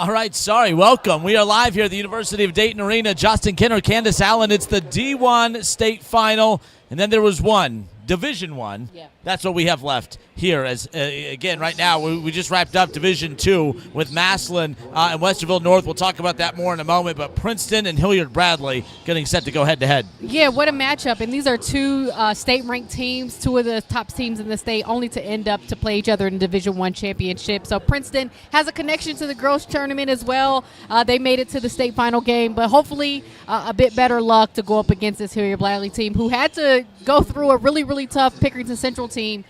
All right, sorry. Welcome. We are live here at the University of Dayton Arena. Justin Kinner, Candace Allen. It's the D1 state final, and then there was one, Division I. Yeah. That's what we have left here. As again, right now, we just wrapped up Division II with Massillon and Westerville North. We'll talk about that more in a moment, but Princeton and Hilliard-Bradley getting set to go head-to-head. Yeah, what a matchup. And these are two state-ranked teams, two of the top teams in the state, only to end up to play each other in Division I championship. So Princeton has a connection to the girls tournament as well. They made it to the state final game, but hopefully a bit better luck to go up against this Hilliard-Bradley team, who had to go through a really, really tough Pickerington Central team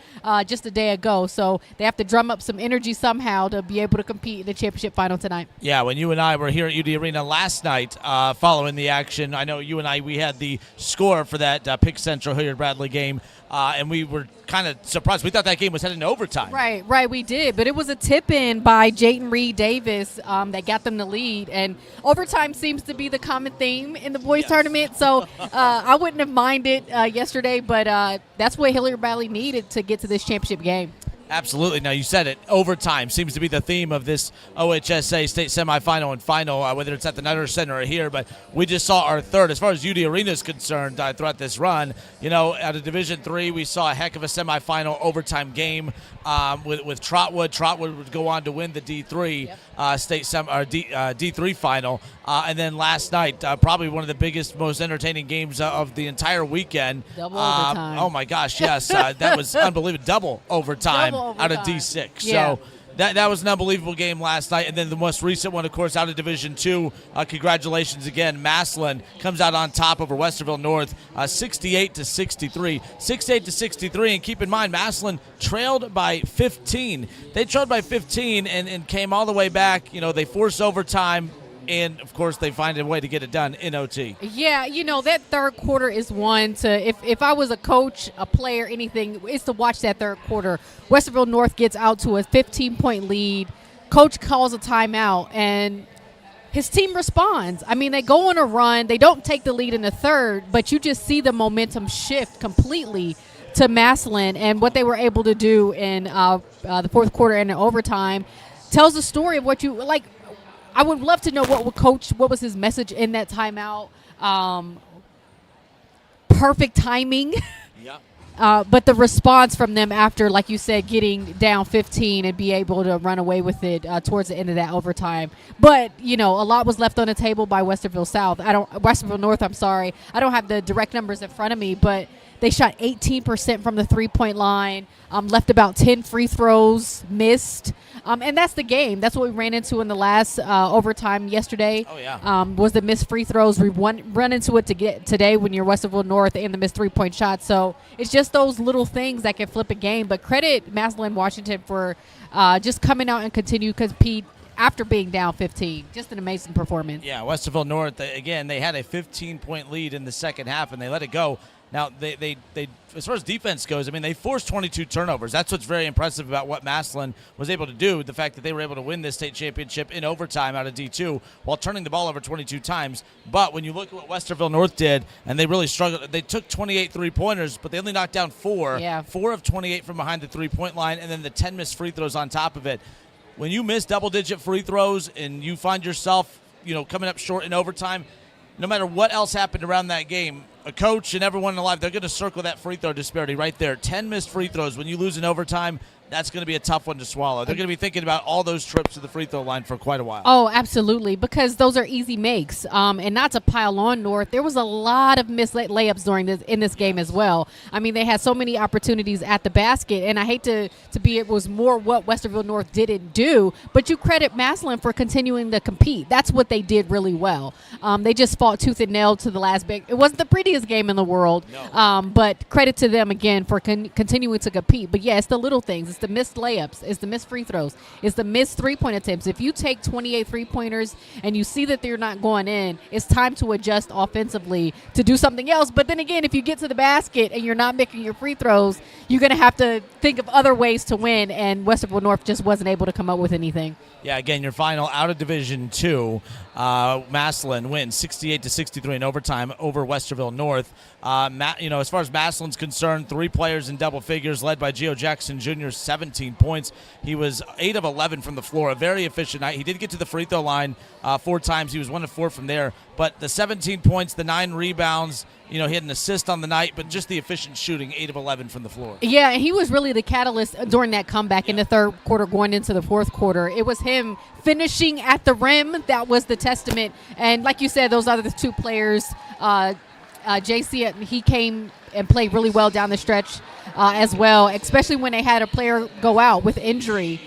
just a day ago. So they have to drum up some energy somehow to be able to compete in the championship final tonight. Yeah, when you and I were here at UD Arena last night following the action, I know you and I, we had the score for that Pick Central Hilliard-Bradley game, and we were kind of surprised. We thought that game was heading to overtime. Right, we did. But it was a tip-in by Jayden Reed Davis that got them the lead. And overtime seems to be the common theme in the boys tournament. So I wouldn't have minded yesterday, but that's what Hilliard-Bradley needed to get to this championship game. Absolutely. Now, you said it. Overtime seems to be the theme of this OHSAA state semifinal and final, whether it's at the Nutter Center or here. But we just saw our third. As far as UD Arena is concerned, throughout this run, out of Division III, we saw a heck of a semifinal overtime game with Trotwood. Trotwood would go on to win the D3 D3 final. And then last night, probably one of the biggest, most entertaining games of the entire weekend. Double overtime. Oh, my gosh, yes. That was unbelievable. Double overtime. Out of D6. Yeah. So that was an unbelievable game last night. And then the most recent one, of course, out of Division II. Congratulations again. Massillon comes out on top over Westerville North, 68-63. 68-63. And keep in mind, Massillon trailed by 15. They trailed by 15 and came all the way back. They forced overtime. And, of course, they find a way to get it done in OT. Yeah, that third quarter is one to if I was a coach, a player, anything, it's to watch that third quarter. Westerville North gets out to a 15-point lead. Coach calls a timeout, and his team responds. I mean, they go on a run. They don't take the lead in the third, but you just see the momentum shift completely to Massillon, and what they were able to do in the fourth quarter and in overtime tells the story of what you like. I would love to know what was his message in that timeout. Perfect timing. Yeah. But the response from them after, like you said, getting down 15 and be able to run away with it towards the end of that overtime. But, a lot was left on the table by Westerville North, I'm sorry. I don't have the direct numbers in front of me, but they shot 18% from the three-point line, left about 10 free throws, missed. And that's the game. That's what we ran into in the last overtime yesterday. Oh, yeah. Was the missed free throws. We run into it today when you're Westerville North and the missed three-point shots. So it's just those little things that can flip a game. But credit Massillon Washington for just coming out and continue to compete after being down 15. Just an amazing performance. Yeah, Westerville North, again, they had a 15-point lead in the second half, and they let it go. Now, they as far as defense goes, I mean, they forced 22 turnovers. That's what's very impressive about what Massillon was able to do, the fact that they were able to win this state championship in overtime out of D2 while turning the ball over 22 times. But when you look at what Westerville North did, and they really struggled, they took 28 three-pointers, but they only knocked down 4. Yeah. 4 of 28 from behind the three-point line, and then the 10 missed free throws on top of it. When you miss double-digit free throws and you find yourself, coming up short in overtime, no matter what else happened around that game, a coach and everyone alive, they're going to circle that free throw disparity right there. 10 missed free throws. When you lose in overtime, that's going to be a tough one to swallow. They're going to be thinking about all those trips to the free throw line for quite a while. Oh, absolutely, because those are easy makes. And not to pile on North, there was a lot of missed layups in this game as well. I mean, they had so many opportunities at the basket, and I hate it was more what Westerville North didn't do, but you credit Massillon for continuing to compete. That's what they did really well. They just fought tooth and nail to the last big. It wasn't the prettiest game in the world, no. But credit to them again for continuing to compete. But yeah, it's the little things. It's the missed layups. It's the missed free throws. It's the missed three-point attempts. If you take 28 three-pointers and you see that they're not going in, it's time to adjust offensively to do something else. But then again, if you get to the basket and you're not making your free throws, you're going to have to think of other ways to win, and Westerville North just wasn't able to come up with anything. Yeah, again, your final out of Division II, Massillon wins 68-63 in overtime over Westerville North. As far as Massillon's concerned, 3 players in double figures, led by Gio Jackson Jr.'s 17 points. He was 8 of 11 from the floor, a very efficient night. He did get to the free throw line 4 times. He was 1 of 4 from there. But the 17 points, the 9 rebounds, he had an assist on the night, but just the efficient shooting, 8 of 11 from the floor. Yeah, and he was really the catalyst during that comeback in the third quarter going into the fourth quarter. It was him finishing at the rim. That was the testament. And like you said, those other 2 players, JC, he came and played really well down the stretch as well, especially when they had a player go out with injury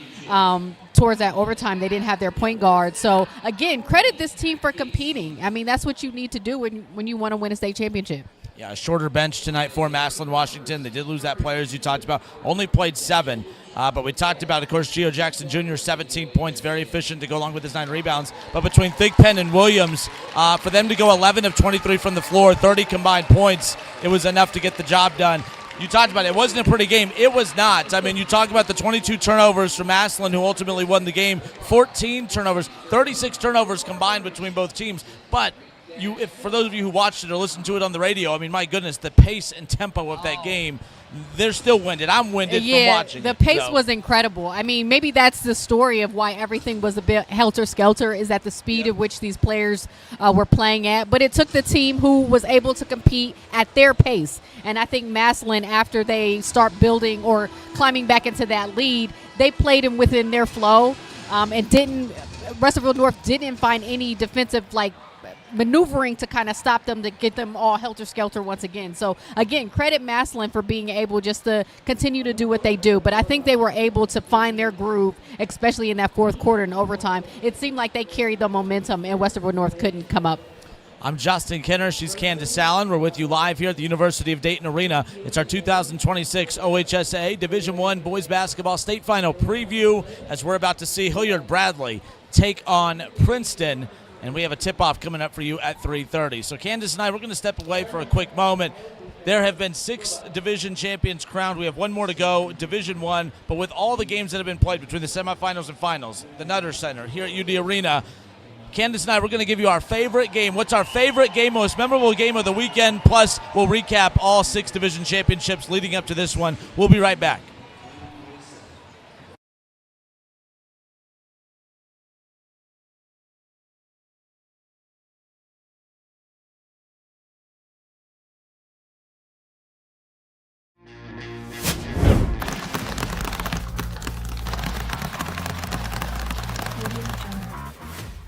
towards that overtime. They didn't have their point guard. So, again, credit this team for competing. I mean, that's what you need to do when you want to win a state championship. Yeah, a shorter bench tonight for Massillon Washington. They did lose that player, as you talked about. Only played 7. But we talked about, of course, Gio Jackson Jr., 17 points, very efficient to go along with his 9 rebounds. But between Thigpen and Williams, for them to go 11 of 23 from the floor, 30 combined points, it was enough to get the job done. You talked about it wasn't a pretty game. It was not. I mean, you talk about the 22 turnovers from Massillon, who ultimately won the game, 14 turnovers, 36 turnovers combined between both teams. But for those of you who watched it or listened to it on the radio, I mean, my goodness, the pace and tempo of that game, they're still winded. I'm winded from watching the pace was incredible. I mean, maybe that's the story of why everything was a bit helter-skelter, is at the speed at which these players were playing at. But it took the team who was able to compete at their pace. And I think Massillon, after they start building or climbing back into that lead, they played them within their flow and Russellville North didn't find any defensive, maneuvering to kind of stop them, to get them all helter-skelter once again. So, again, credit Massillon for being able just to continue to do what they do. But I think they were able to find their groove, especially in that fourth quarter and overtime. It seemed like they carried the momentum, and Westerville North couldn't come up. I'm Justin Kenner. She's Candace Allen. We're with you live here at the University of Dayton Arena. It's our 2026 OHSAA Division I Boys Basketball State Final preview, as we're about to see Hilliard Bradley take on Princeton. And we have a tip-off coming up for you at 3:30. So Candace and I, we're going to step away for a quick moment. There have been 6 division champions crowned. We have 1 more to go, Division I. But with all the games that have been played between the semifinals and finals, the Nutter Center, here at UD Arena, Candace and I, we're going to give you our favorite game. What's our favorite game, most memorable game of the weekend? Plus, we'll recap all 6 division championships leading up to this one. We'll be right back.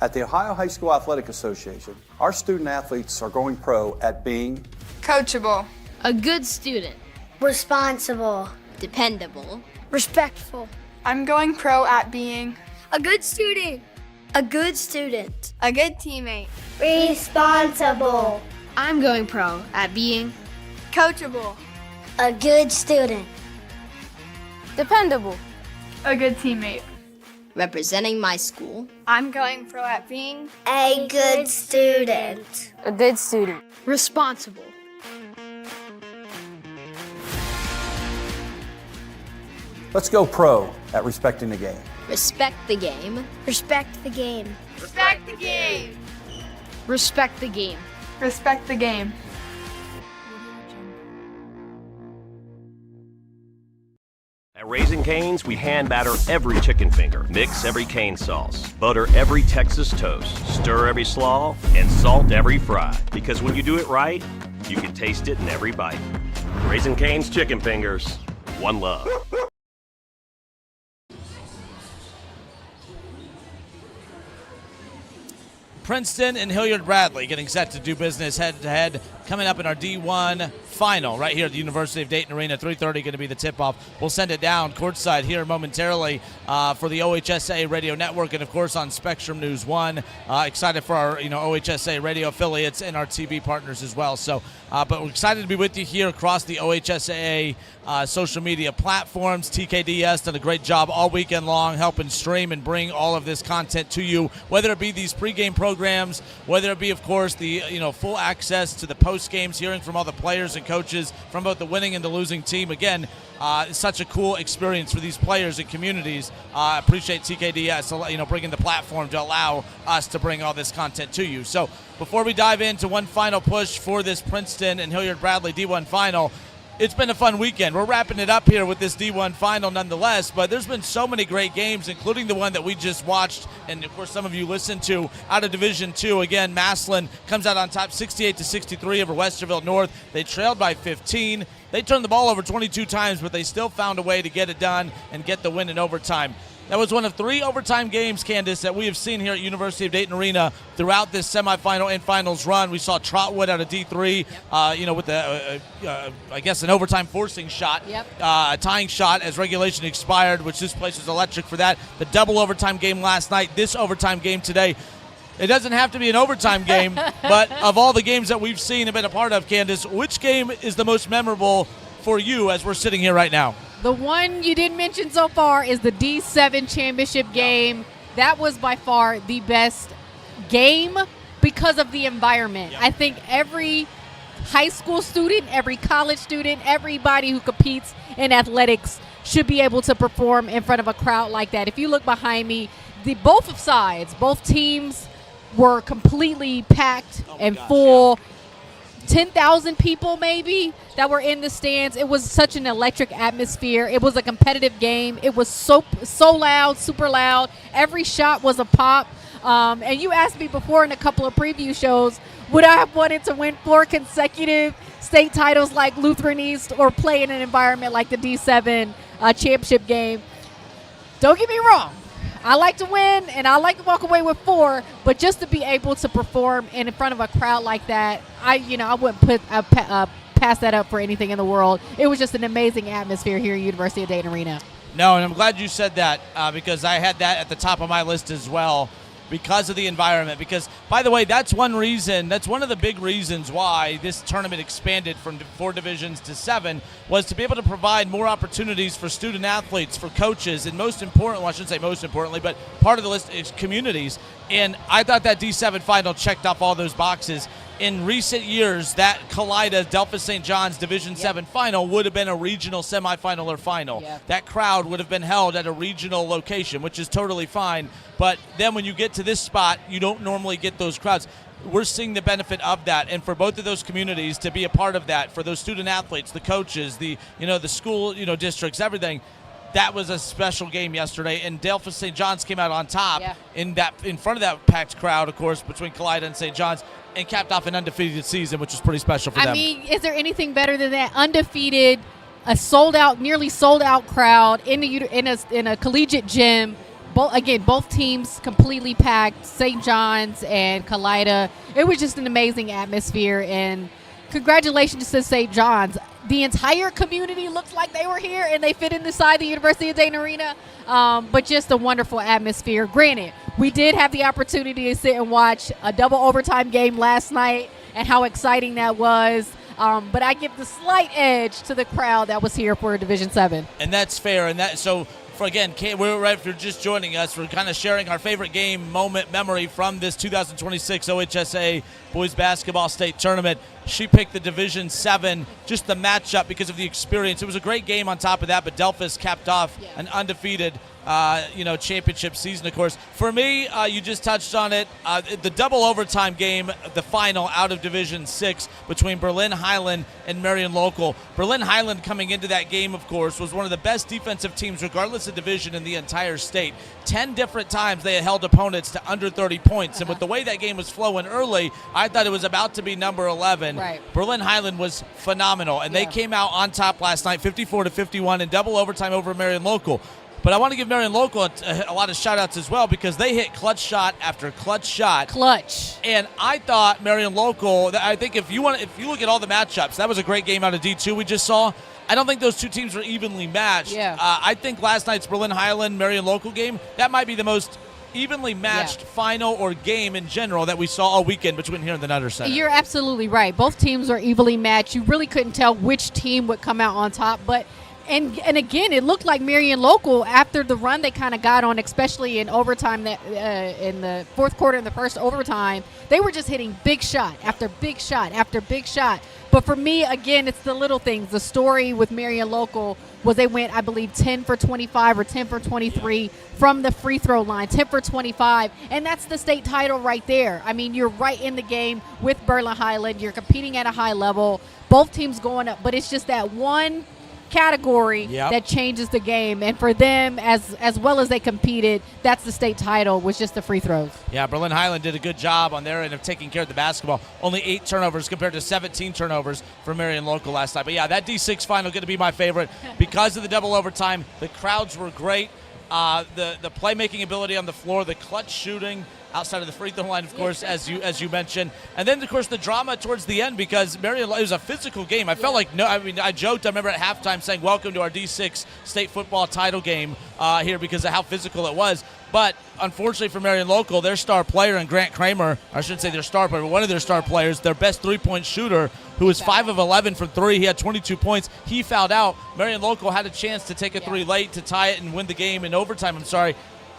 At the Ohio High School Athletic Association, our student athletes are going pro at being coachable, a good student, responsible, dependable, respectful. I'm going pro at being a good student, a good student, a good teammate, responsible. I'm going pro at being coachable, a good student, dependable, a good teammate. Representing my school. I'm going pro at being a good student, a good student. Responsible. Let's go pro at respecting the game. Respect the game. respect the game, respect the game, Respect the game. respect the game. At Raising Cane's, we hand batter every chicken finger, mix every cane sauce, butter every Texas toast, stir every slaw, and salt every fry. Because when you do it right, you can taste it in every bite. Raising Cane's chicken fingers, one love. Princeton and Hilliard Bradley getting set to do business head-to-head coming up in our D1 final right here at the University of Dayton Arena. 3:30 going to be the tip-off. We'll send it down courtside here momentarily for the OHSAA Radio Network and, of course, on Spectrum News 1. Excited for our OHSAA radio affiliates and our TV partners as well. So, but we're excited to be with you here across the OHSAA social media platforms. TKDS done a great job all weekend long helping stream and bring all of this content to you, whether it be these pregame programs, whether it be, of course, the full access to the post games, hearing from all the players and coaches from both the winning and the losing team. Again, it's such a cool experience for these players and communities. I appreciate TKDS, bringing the platform to allow us to bring all this content to you. So before we dive into one final push for this Princeton and Hilliard Bradley D1 final, it's been a fun weekend. We're wrapping it up here with this D1 final nonetheless, but there's been so many great games, including the one that we just watched, and of course some of you listened to, out of Division II. Again, Massillon comes out on top 68-63 over Westerville North. They trailed by 15. They turned the ball over 22 times, but they still found a way to get it done and get the win in overtime. That was one of 3 overtime games, Candace, that we have seen here at University of Dayton Arena throughout this semifinal and finals run. We saw Trotwood out of D3, with I guess an overtime forcing shot, a tying shot as regulation expired, which this place was electric for that. The double overtime game last night, this overtime game today. It doesn't have to be an overtime game, but of all the games that we've seen and been a part of, Candace, which game is the most memorable for you as we're sitting here right now? The one you didn't mention so far is the D7 championship game. That was by far the best game because of the environment. I think every high school student, every college student, everybody who competes in athletics should be able to perform in front of a crowd like that. If you look behind me, both teams were completely packed and full. 10,000 people maybe that were in the stands. It was such an electric atmosphere. It was a competitive game. It was so loud, super loud. Every shot was a pop. And you asked me before in a couple of preview shows, would I have wanted to win 4 consecutive state titles like Lutheran East or play in an environment like the D7 championship game? Don't get me wrong. I like to win, and I like to walk away with 4, but just to be able to perform in front of a crowd like that, I wouldn't pass that up for anything in the world. It was just an amazing atmosphere here at University of Dayton Arena. No, and I'm glad you said that because I had that at the top of my list as well because of the environment. Because, by the way, that's one of the big reasons why this tournament expanded from 4 divisions to 7 was to be able to provide more opportunities for student athletes, for coaches, and most importantly, well, I shouldn't say most importantly, but part of the list is communities. And I thought that D7 final checked off all those boxes. In recent years, that Kalida-Delphus St. John's Division 7 final would have been a regional semifinal or final. That crowd would have been held at a regional location, which is totally fine. But then when you get to this spot, you don't normally get those crowds. We're seeing the benefit of that, and for both of those communities to be a part of that, for those student athletes, the coaches, the school districts, everything. That was a special game yesterday, and Delphus St. John's came out on top in front of that packed crowd, of course, between Kalida and St. John's, and capped off an undefeated season, which was pretty special for them. I mean, is there anything better than that? Undefeated, a nearly sold out crowd in a collegiate gym. Both teams completely packed, St. John's and Kalida. It was just an amazing atmosphere, and congratulations to St. John's. The entire community looks like they were here and they fit inside the University of Dayton Arena, but just a wonderful atmosphere. Granted, we did have the opportunity to sit and watch a double overtime game last night and how exciting that was. But I give the slight edge to the crowd that was here for Division 7. And that's fair. And if you're just joining us, we're kind of sharing our favorite game moment memory from this 2026 OHSAA Boys Basketball State Tournament. She picked the Division 7, just the matchup because of the experience. It was a great game on top of that, but Delphus capped off an undefeated championship season, of course. For me, you just touched on it, the double overtime game, the final out of Division 6 between Berlin Highland and Marion Local. Berlin Highland coming into that game, of course, was one of the best defensive teams, regardless of division, in the entire state. 10 different times they had held opponents to under 30 points, and with the way that game was flowing early, I thought it was about to be number 11. Right. Berlin Highland was phenomenal, and they came out on top last night, 54-51, in double overtime over Marion Local. But I want to give Marion Local a lot of shout-outs as well because they hit clutch shot after clutch shot. Clutch. And I thought Marion Local, I think if you look at all the matchups, that was a great game out of D2 we just saw. I don't think those two teams were evenly matched. I think last night's Berlin Highland Marion Local game, that might be the most evenly matched final or game in general that we saw all weekend between here and the Nutter Center. You're absolutely right. Both teams were evenly matched. You really couldn't tell which team would come out on top, but and again, it looked like Marion Local, after the run they kind of got on, especially in overtime, in the fourth quarter and the first overtime, they were just hitting big shot after big shot after big shot. But for me, again, it's the little things. The story with Marion Local was they went, I believe, 10 for 25 or 10 for 23 from the free throw line, 10 for 25. And that's the state title right there. I mean, you're right in the game with Berlin Highland. You're competing at a high level. both teams going up, but it's just that one category that changes the game. And for them, as well as they competed, that's the state title, was just the free throws. Yeah, Berlin Highland did a good job on their end of taking care of the basketball. Only 8 turnovers compared to 17 turnovers for Marion Local last night. But yeah, that D6 final going to be my favorite because of the double overtime. The crowds were great. The playmaking ability on the floor, the clutch shooting outside of the free throw line, of course, as you mentioned, and then of course the drama towards the end because Marion, it was a physical game. I felt like I joked. I remember at halftime saying, "Welcome to our D6 state football title game here," because of how physical it was. But unfortunately for Marion Local, their star player and Grant Kramer, I shouldn't say their star player, but one of their star players, their best 3-point shooter, who was 5 of 11 from 3. He had 22 points. He fouled out. Marion Local had a chance to take a 3 late to tie it and win the game in overtime.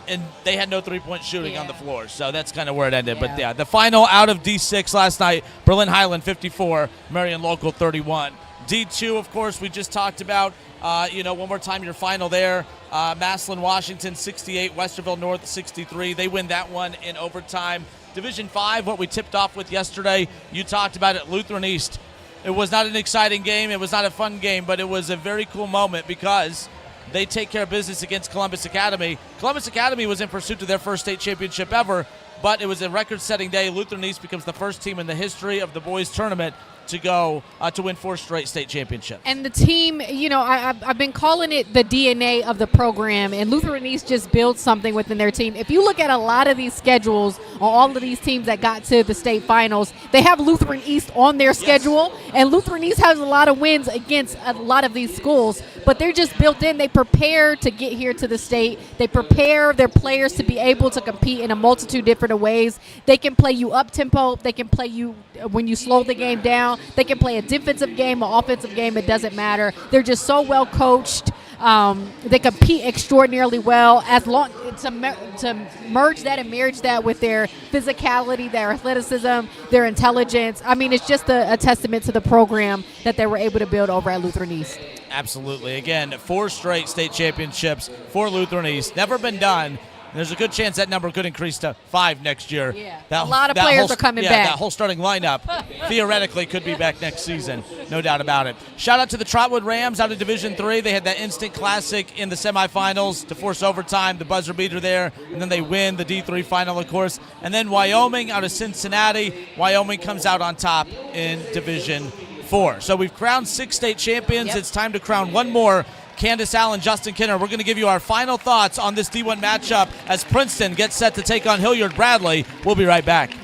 And they had no 3-point shooting on the floor. So that's kind of where it ended. But yeah, the final out of D6 last night, Berlin Highland 54, Marion Local 31. D2, of course, we just talked about. One more time, your final there. Massillon, Washington, 68. Westerville North, 63. They win that one in overtime. Division 5, what we tipped off with yesterday, you talked about it, Lutheran East. It was not an exciting game. It was not a fun game, but it was a very cool moment because they take care of business against Columbus Academy. Columbus Academy was in pursuit of their first state championship ever, but it was a record-setting day. Lutheran East becomes the first team in the history of the boys tournament to go to win 4 straight state championships. And the team, I've been calling it the DNA of the program, and Lutheran East just built something within their team. If you look at a lot of these schedules on all of these teams that got to the state finals, they have Lutheran East on their schedule, and Lutheran East has a lot of wins against a lot of these schools, but they're just built in. They prepare to get here to the state. They prepare their players to be able to compete in a multitude of different ways. They can play you up-tempo. They can play you when you slow the game down. They can play a defensive game, an offensive game. It doesn't matter. They're just so well coached. They compete extraordinarily well. As long to merge that and marriage that with their physicality, their athleticism, their intelligence. I mean, it's just a testament to the program that they were able to build over at Lutheran East. Absolutely. Again, 4 straight state championships for Lutheran East. Never been done. There's a good chance that number could increase to 5 next year. Yeah. A lot of players are coming back. That whole starting lineup theoretically could be back next season. No doubt about it. Shout out to the Trotwood Rams out of Division 3. They had that instant classic in the semifinals to force overtime, the buzzer beater there, and then they win the D3 final, of course. And then Wyoming out of Cincinnati. Wyoming comes out on top in Division 4. So we've crowned 6 state champions. It's time to crown one more. Candace Allen, Justin Kinner, we're going to give you our final thoughts on this D1 matchup as Princeton gets set to take on Hilliard Bradley. We'll be right back.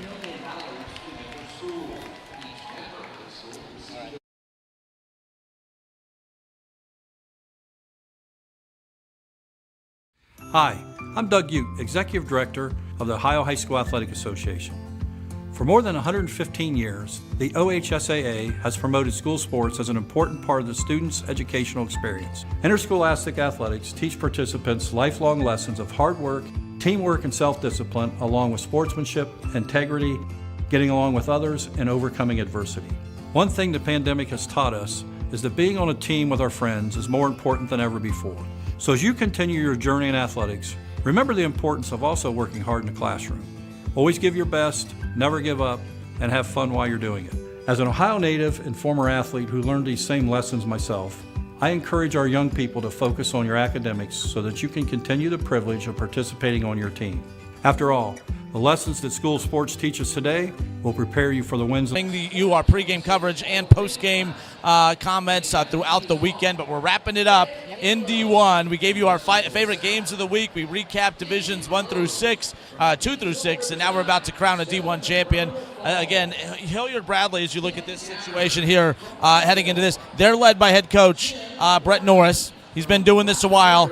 Hi, I'm Doug Ute, Executive Director of the Ohio High School Athletic Association. For more than 115 years, the OHSAA has promoted school sports as an important part of the student's educational experience. Interscholastic athletics teach participants lifelong lessons of hard work, teamwork, and self-discipline, along with sportsmanship, integrity, getting along with others, and overcoming adversity. One thing the pandemic has taught us is that being on a team with our friends is more important than ever before. So as you continue your journey in athletics, remember the importance of also working hard in the classroom. Always give your best, never give up, and have fun while you're doing it. As an Ohio native and former athlete who learned these same lessons myself, I encourage our young people to focus on your academics so that you can continue the privilege of participating on your team. After all, the lessons that school sports teach us today will prepare you for the wins. You our pregame coverage and postgame comments throughout the weekend, but we're wrapping it up in D1. We gave you our favorite games of the week. We recapped divisions 1 through 6, 2 through 6, and now we're about to crown a D1 champion. Again, Hilliard Bradley, as you look at this situation here, heading into this, they're led by head coach Brett Norris. He's been doing this a while.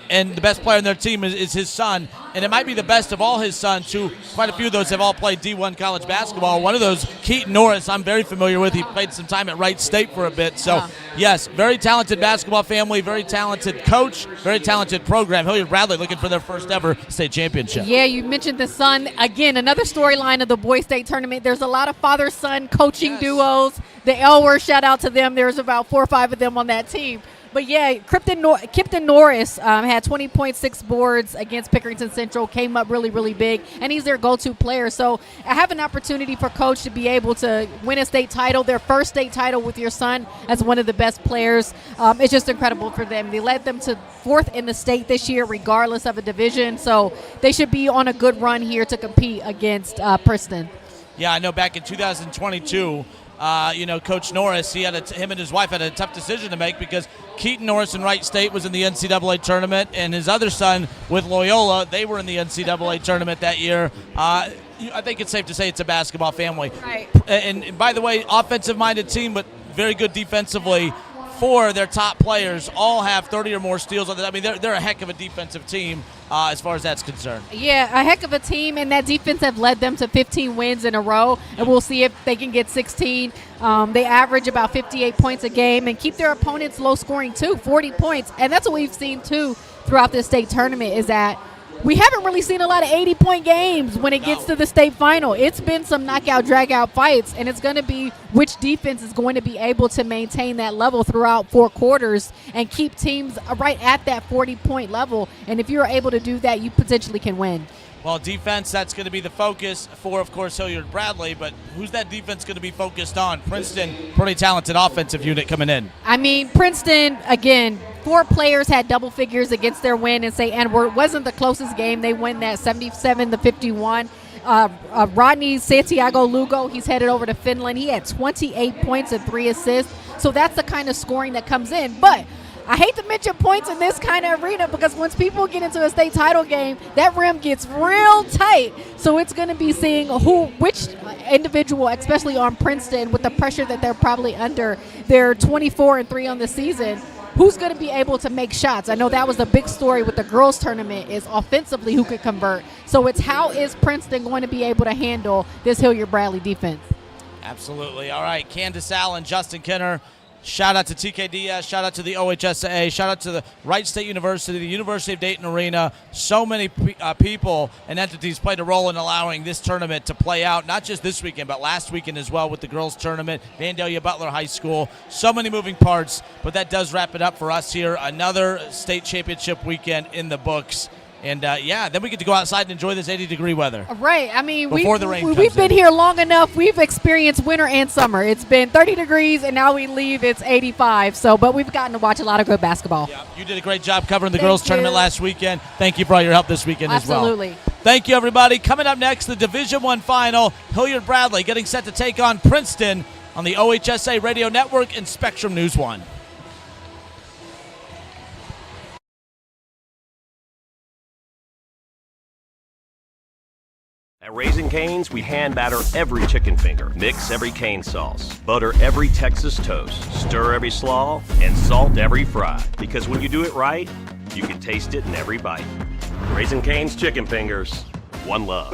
And the best player in their team is his son. And it might be the best of all his sons, who quite a few of those have all played D1 college basketball. One of those, Keaton Norris, I'm very familiar with. He played some time at Wright State for a bit. So, yes, very talented basketball family, very talented coach, very talented program. Hilliard Bradley looking for their first ever state championship. Yeah, you mentioned the son. Again, another storyline of the boys state tournament. There's a lot of father-son coaching duos. The Elwer, shout out to them. There's about 4 or 5 of them on that team. But yeah, Kipton Norris had 20.6 boards against Pickerington Central, came up really, really big, and he's their go-to player. So I have an opportunity for Coach to be able to win a state title, their first state title with your son as one of the best players. It's just incredible for them. They led them to 4th in the state this year, regardless of a division. So they should be on a good run here to compete against Princeton. Yeah, I know back in 2022, Coach Norris, him and his wife had a tough decision to make because Keaton Norris in Wright State was in the NCAA tournament, and his other son with Loyola, they were in the NCAA tournament that year. I think it's safe to say it's a basketball family. Right. And by the way, offensive-minded team, but very good defensively. 4 of their top players all have 30 or more steals. I mean, they're a heck of a defensive team as far as that's concerned. Yeah, a heck of a team, and that defense have led them to 15 wins in a row, and we'll see if they can get 16. They average about 58 points a game and keep their opponents low scoring too, 40 points. And that's what we've seen too throughout this state tournament is that we haven't really seen a lot of 80-point games when it gets to the state final. It's been some knockout, drag-out fights, and it's going to be which defense is going to be able to maintain that level throughout 4 quarters and keep teams right at that 40-point level. And if you're able to do that, you potentially can win. Well, defense, that's going to be the focus for, of course, Hilliard Bradley, but who's that defense going to be focused on? Princeton, pretty talented offensive unit coming in. I mean, Princeton, again, 4 players had double figures against their win in St. Edward. Wasn't the closest game. They win that 77-51. Rodney Santiago Lugo, he's headed over to Finland. He had 28 points and 3 assists. So that's the kind of scoring that comes in. But I hate to mention points in this kind of arena because once people get into a state title game, that rim gets real tight. So it's going to be seeing which individual, especially on Princeton, with the pressure that they're probably under. They're 24-3 on the season. Who's going to be able to make shots? I know that was the big story with the girls' tournament is offensively who could convert. So it's how is Princeton going to be able to handle this Hilliard Bradley defense? Absolutely. All right, Candace Allen, Justin Kenner. Shout out to TKDS, shout out to the OHSAA, shout out to the Wright State University, the University of Dayton Arena. So many people and entities played a role in allowing this tournament to play out, not just this weekend, but last weekend as well with the girls' tournament, Vandalia Butler High School. So many moving parts, but that does wrap it up for us here. Another state championship weekend in the books. And, then we get to go outside and enjoy this 80-degree weather. Right. I mean, Before the rain we've been here long enough. We've experienced winter and summer. It's been 30 degrees, and now we leave, it's 85. But we've gotten to watch a lot of good basketball. Yeah, you did a great job covering the girls' tournament last weekend. Thank you for all your help this weekend as well. Absolutely. Thank you, everybody. Coming up next, the Division I final. Hilliard Bradley getting set to take on Princeton on the OHSAA Radio Network and Spectrum News 1. At Raising Cane's, we hand batter every chicken finger, mix every cane sauce, butter every Texas toast, stir every slaw, and salt every fry. Because when you do it right, you can taste it in every bite. Raising Cane's chicken fingers, one love.